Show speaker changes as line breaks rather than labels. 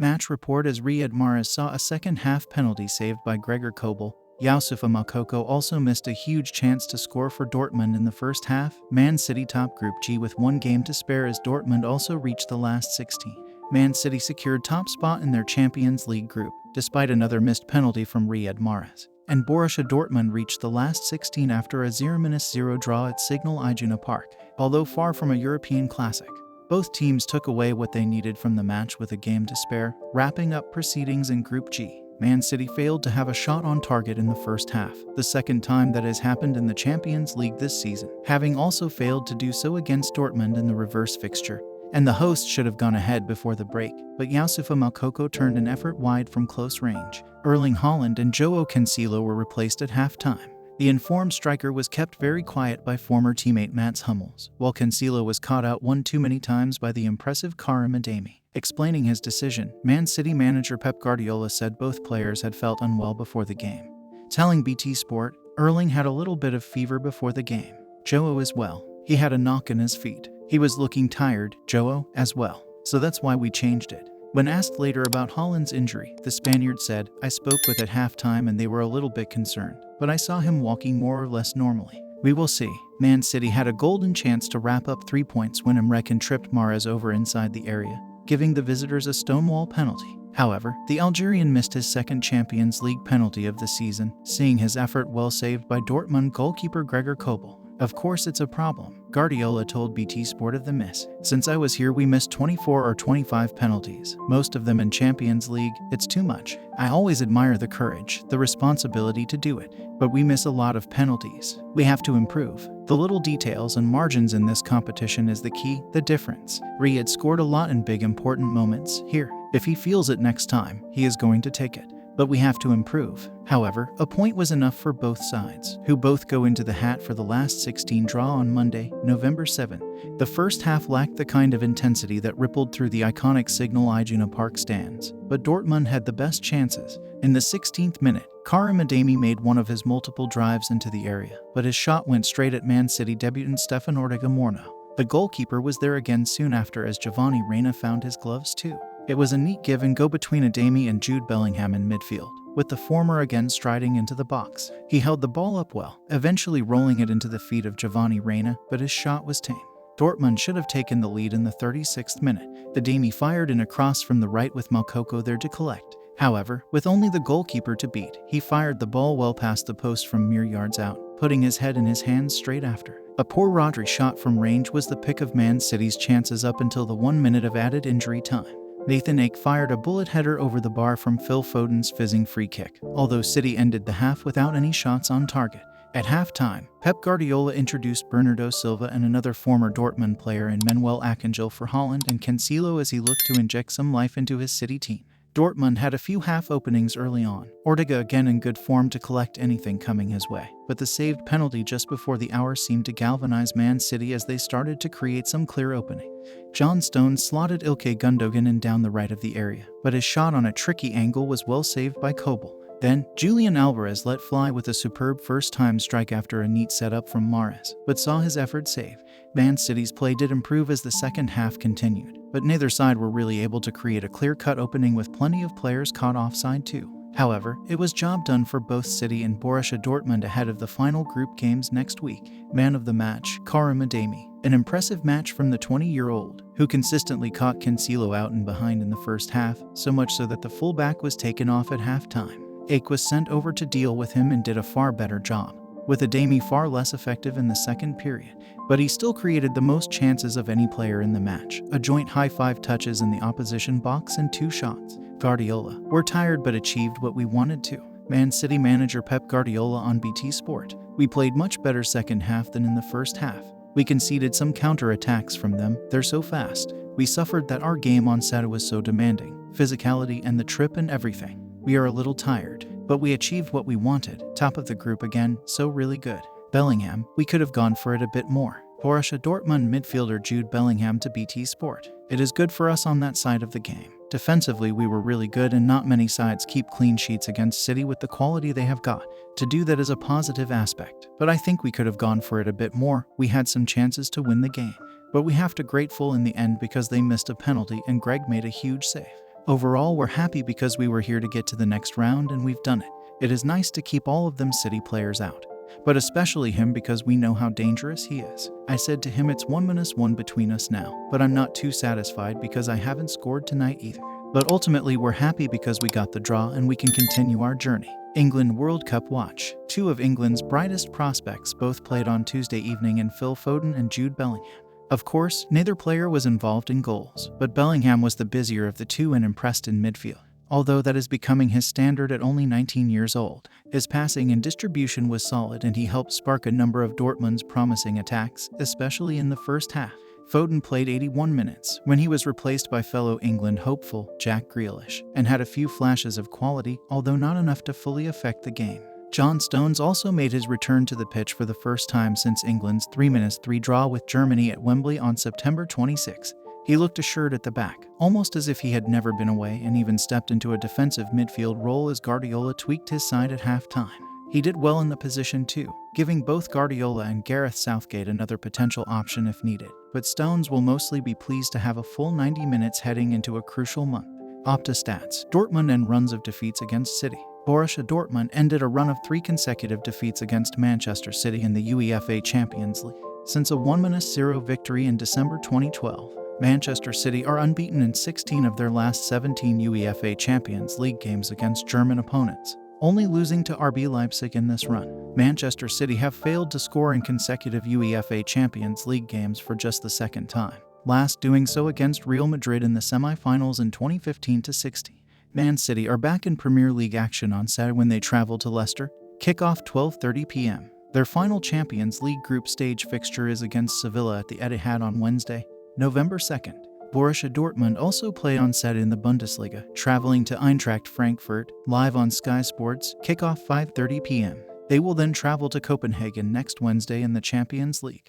Match report: as Riyad Mahrez saw a second-half penalty saved by Gregor Kobel, Youssoufa Moukoko also missed a huge chance to score for Dortmund in the first half. Man City top Group G with one game to spare as Dortmund also reached the last 16. Man City secured top spot in their Champions League group, despite another missed penalty from Riyad Mahrez. And Borussia Dortmund reached the last 16 after a 0-0 draw at Signal Iduna Park, although far from a European classic. Both teams took away what they needed from the match with a game to spare. Wrapping up proceedings in Group G, Man City failed to have a shot on target in the first half, the second time that has happened in the Champions League this season, having also failed to do so against Dortmund in the reverse fixture. And the hosts should have gone ahead before the break, but Youssoufa Moukoko turned an effort wide from close range. Erling Haaland and Joao Cancelo were replaced at halftime. The informed striker was kept very quiet by former teammate Mats Hummels, while Cancelo was caught out one too many times by the impressive Karim Adeyemi. Explaining his decision, Man City manager Pep Guardiola said both players had felt unwell before the game. Telling BT Sport, Erling had a little bit of fever before the game. Joao as well. He had a knock in his feet. He was looking tired, Joao, as well. So that's why we changed it. When asked later about Haaland's injury, the Spaniard said, "I spoke with at halftime and they were a little bit concerned, but I saw him walking more or less normally. We will see." Man City had a golden chance to wrap up 3 points when Emre tripped Mahrez over inside the area, giving the visitors a stonewall penalty. However, the Algerian missed his second Champions League penalty of the season, seeing his effort well saved by Dortmund goalkeeper Gregor Kobel. "Of course it's a problem," Guardiola told BT Sport of the miss. "Since I was here we missed 24 or 25 penalties, most of them in Champions League. It's too much. I always admire the courage, the responsibility to do it, but we miss a lot of penalties. We have to improve. The little details and margins in this competition is the key, the difference. Riyad scored a lot in big important moments here. If he feels it next time, he is going to take it. But we have to improve." However, a point was enough for both sides, who both go into the hat for the last 16 draw on Monday, November 7. The first half lacked the kind of intensity that rippled through the iconic Signal Iduna Park stands, but Dortmund had the best chances. In the 16th minute, Karim Adeyemi made one of his multiple drives into the area, but his shot went straight at Man City debutant Stefan Ortega Morno. The goalkeeper was there again soon after as Giovanni Reina found his gloves too. It was a neat give and go between Adeyemi and Jude Bellingham in midfield, with the former again striding into the box. He held the ball up well, eventually rolling it into the feet of Giovanni Reina, but his shot was tame. Dortmund should have taken the lead in the 36th minute. Adeyemi fired in a cross from the right with Moukoko there to collect. However, with only the goalkeeper to beat, he fired the ball well past the post from mere yards out, putting his head in his hands straight after. A poor Rodri shot from range was the pick of Man City's chances up until the 1 minute of added injury time. Nathan Ake fired a bullet header over the bar from Phil Foden's fizzing free kick, although City ended the half without any shots on target. At halftime, Pep Guardiola introduced Bernardo Silva and another former Dortmund player in Manuel Akanji for Haaland and Cancelo as he looked to inject some life into his City team. Dortmund had a few half openings early on, Ortega again in good form to collect anything coming his way, but the saved penalty just before the hour seemed to galvanize Man City as they started to create some clear opening. John Stones slotted Ilkay Gundogan in down the right of the area, but his shot on a tricky angle was well saved by Kobel. Then, Julian Alvarez let fly with a superb first-time strike after a neat setup from Mahrez, but saw his effort save. Man City's play did improve as the second half continued, but neither side were really able to create a clear-cut opening with plenty of players caught offside too. However, it was job done for both City and Borussia Dortmund ahead of the final group games next week. Man of the match, Karim Adeyemi. An impressive match from the 20-year-old, who consistently caught Cancelo out and behind in the first half, so much so that the fullback was taken off at halftime. Ake was sent over to deal with him and did a far better job, with Adeyemi far less effective in the second period, but he still created the most chances of any player in the match, a joint high 5 touches in the opposition box and 2 shots. Guardiola, "We're tired but achieved what we wanted to." Man City manager Pep Guardiola on BT Sport. "We played much better second half than in the first half. We conceded some counter-attacks from them, they're so fast. We suffered that our game on Saturday was so demanding, physicality and the trip and everything. We are a little tired, but we achieved what we wanted, top of the group again, so really good." Bellingham, "We could have gone for it a bit more." Borussia Dortmund midfielder Jude Bellingham to BT Sport. "It is good for us on that side of the game. Defensively we were really good and not many sides keep clean sheets against City with the quality they have got. To do that is a positive aspect, but I think we could have gone for it a bit more. We had some chances to win the game, but we have to grateful in the end because they missed a penalty and Greg made a huge save." Overall, we're happy because we were here to get to the next round and we've done it. It is nice to keep all of them City players out, but especially him because we know how dangerous he is. I said to him it's 1-1 between us now, but I'm not too satisfied because I haven't scored tonight either. But ultimately we're happy because we got the draw and we can continue our journey. England World Cup watch. Two of England's brightest prospects both played on Tuesday evening in Phil Foden and Jude Bellingham. Of course, neither player was involved in goals, but Bellingham was the busier of the two and impressed in midfield. Although that is becoming his standard at only 19 years old, his passing and distribution was solid and he helped spark a number of Dortmund's promising attacks, especially in the first half. Foden played 81 minutes when he was replaced by fellow England hopeful Jack Grealish and had a few flashes of quality, although not enough to fully affect the game. John Stones also made his return to the pitch for the first time since England's 3-3 draw with Germany at Wembley on September 26. He looked assured at the back, almost as if he had never been away, and even stepped into a defensive midfield role as Guardiola tweaked his side at halftime. He did well in the position too, giving both Guardiola and Gareth Southgate another potential option if needed. But Stones will mostly be pleased to have a full 90 minutes heading into a crucial month. Opta stats: Dortmund and runs of defeats against City. Borussia Dortmund ended a run of 3 consecutive defeats against Manchester City in the UEFA Champions League. Since a 1-0 victory in December 2012, Manchester City are unbeaten in 16 of their last 17 UEFA Champions League games against German opponents, only losing to RB Leipzig in this run. Manchester City have failed to score in consecutive UEFA Champions League games for just the second time, last doing so against Real Madrid in the semi-finals in 2015-16. Man City are back in Premier League action on Saturday when they travel to Leicester. Kickoff 12:30 p.m. Their final Champions League group stage fixture is against Sevilla at the Etihad on Wednesday, November 2nd. Borussia Dortmund also play on Saturday in the Bundesliga, traveling to Eintracht Frankfurt, live on Sky Sports, kickoff 5:30 p.m. They will then travel to Copenhagen next Wednesday in the Champions League.